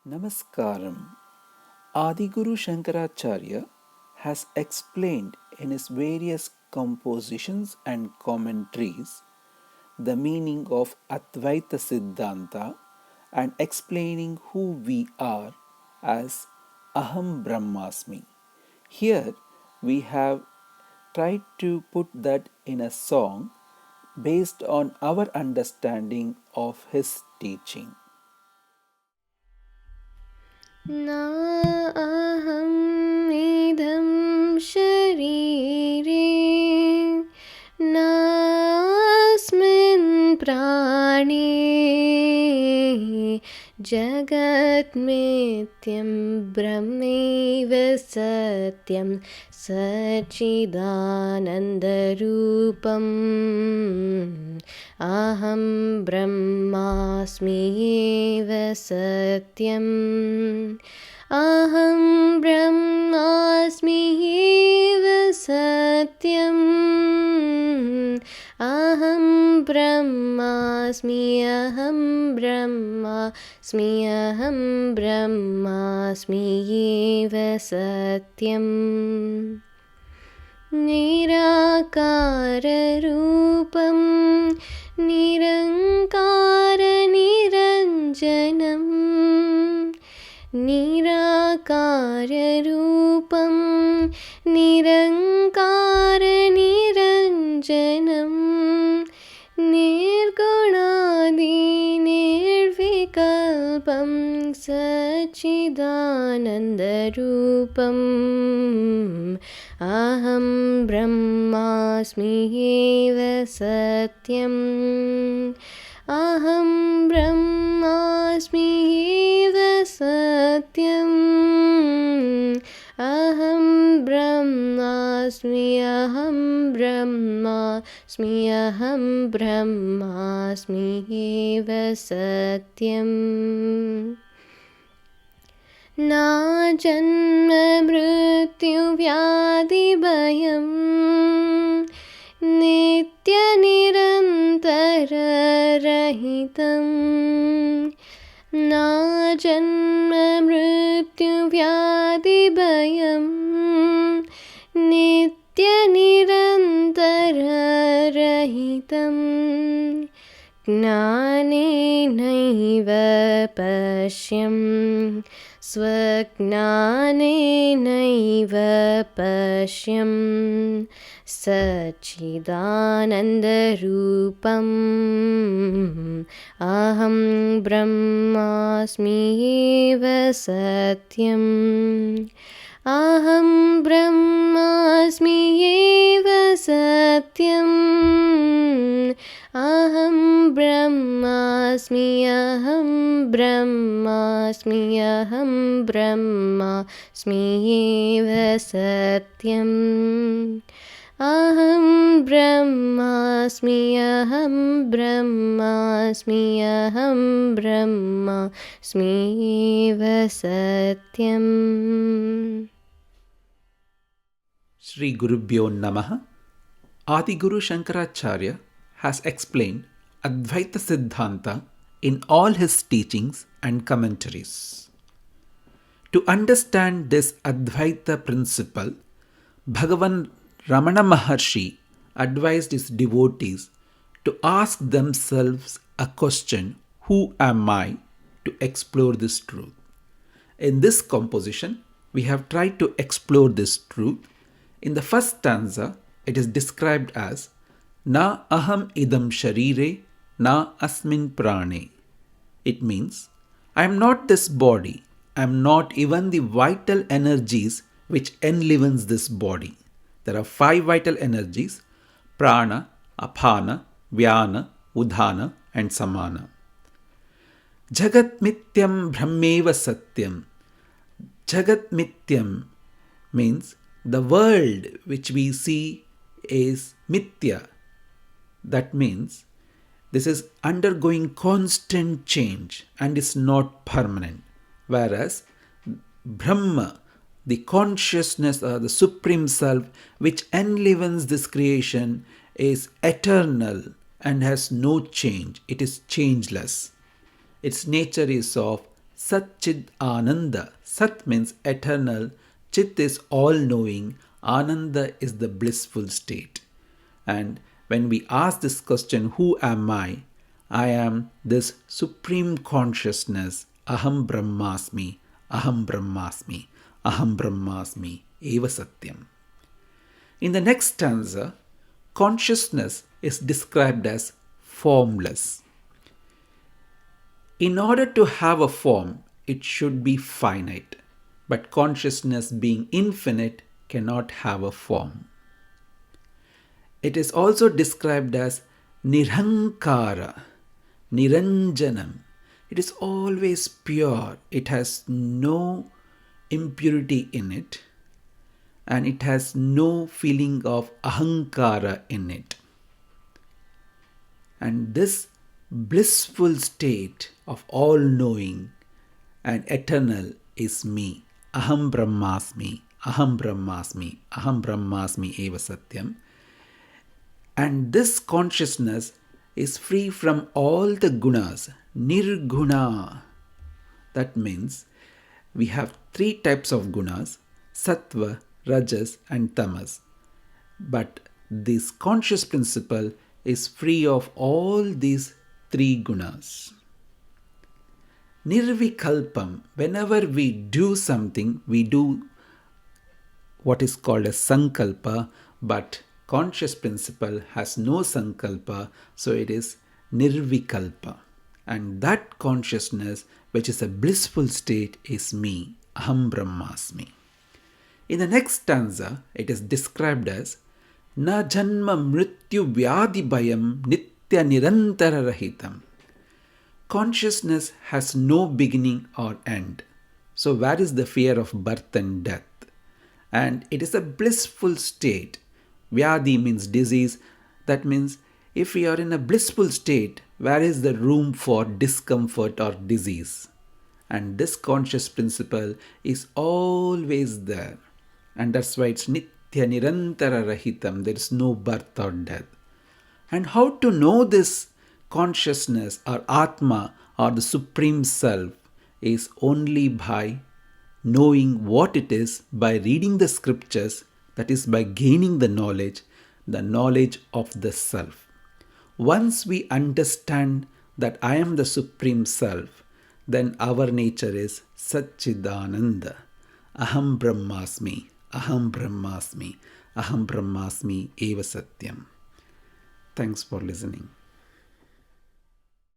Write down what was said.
Namaskaram. Adiguru Shankaracharya has explained in his various compositions and commentaries the meaning of Advaita Siddhanta and explaining who we are as Aham Brahmasmi. Here we have tried to put that in a song based on our understanding of his teaching. नाहम् इदं शरीरे नास्मिन् प्राणे जगत्मिथ्यं ब्रह्मैव सत्यं सच्चिदानन्दरूपम् अहं ब्रह्मास्मि एव सत्यम् अहं ब्रह्मास्मि एव सत्यम् अहं ब्रह्मास्मि ब्रह्मास्मि एव सत्यम् निराकाररूपं निरङ्कारनिरञ्जनं निराकाररूपं निरङ्कारनिरञ्जनं निर्गुणादिनिर्विकल्पं सच्चिदानन्दरूपम् अहं ब्रह्मास्मि एव सत्यम् अहं ब्रह्मास्मि एव सत्यम् अहं ब्रह्मास्मि एव सत्यम् ना जन्म मृत्युव्याधिभयं नित्यनिरन्तररहितं ना जन्म मृत्युव्याधिभयं नित्यनिरन्तररहितं ज्ञानेनैव पश्यम् स्वज्ञानेनैव पश्यम् सच्चिदानन्दरूपम् अहं ब्रह्मास्मि एव सत्यम् अहं ब्रह्मास्मि एव सत्यम् अहं ब्रह्मास्मि एव सत्यम् अहं ब्रह्मास्मि एव सत्यम् Sri Gurubhyo Namaha. Adiguru Shankaracharya has explained Advaita Siddhanta in all his teachings and commentaries. To understand this Advaita principle, Bhagavan Ramana Maharshi advised his devotees to ask themselves a question, who am I, to explore this truth. In this composition, we have tried to explore this truth. In the first stanza, it is described as Na aham idam sharire, na asmin prane. It means, I am not this body, I am not even the vital energies which enlivens this body. There are 5 vital energies: prana, apana, vyana, udhana and samana. Jagat mityam brahmeva satyam. Jagat mityam means the world which we see is mithya. That means this is undergoing constant change and is not permanent. Whereas Brahma, the consciousness or the Supreme Self which enlivens this creation, is eternal and has no change. It is changeless. Its nature is of Sat Chid Ananda. Sat means eternal, Chit is all-knowing, Ananda is the blissful state. And when we ask this question, who am I? I am this supreme consciousness, Aham Brahmasmi, Aham Brahmasmi, Aham Brahmasmi, Eva Satyam. In the next stanza, consciousness is described as formless. In order to have a form, it should be finite, but consciousness being infinite cannot have a form. It is also described as Nirhankara, Niranjanam. It is always pure, it has no impurity in it, and it has no feeling of ahankara in it. And this blissful state of all-knowing and eternal is me. Aham Brahmasmi, Aham Brahmasmi, Aham Brahmasmi Eva Satyam. And this consciousness is free from all the gunas, nirguna. That means we have three types of gunas, sattva, rajas and tamas. But this conscious principle is free of all these three gunas. Nirvikalpam, whenever we do something, we do what is called a sankalpa, but conscious principle has no sankalpa, so it is nirvikalpa. And that consciousness, which is a blissful state, is me, Aham Brahmasmi. In the next stanza, it is described as Na janma mrityu vyadi bhayam nitya nirantara rahitam. Consciousness has no beginning or end. So where is the fear of birth and death? And it is a blissful state. Vyadi means disease. That means if we are in a blissful state, where is the room for discomfort or disease? And this conscious principle is always there. And that's why it's Nitya Nirantara Rahitam. There is no birth or death. And how to know this consciousness or Atma or the Supreme Self is only by knowing what it is, by reading the scriptures, that is by gaining the knowledge of the Self. Once we understand that I am the Supreme Self, then our nature is Satchidananda. Aham Brahmasmi, Aham Brahmasmi, Aham Brahmasmi Eva Satyam. Thanks for listening.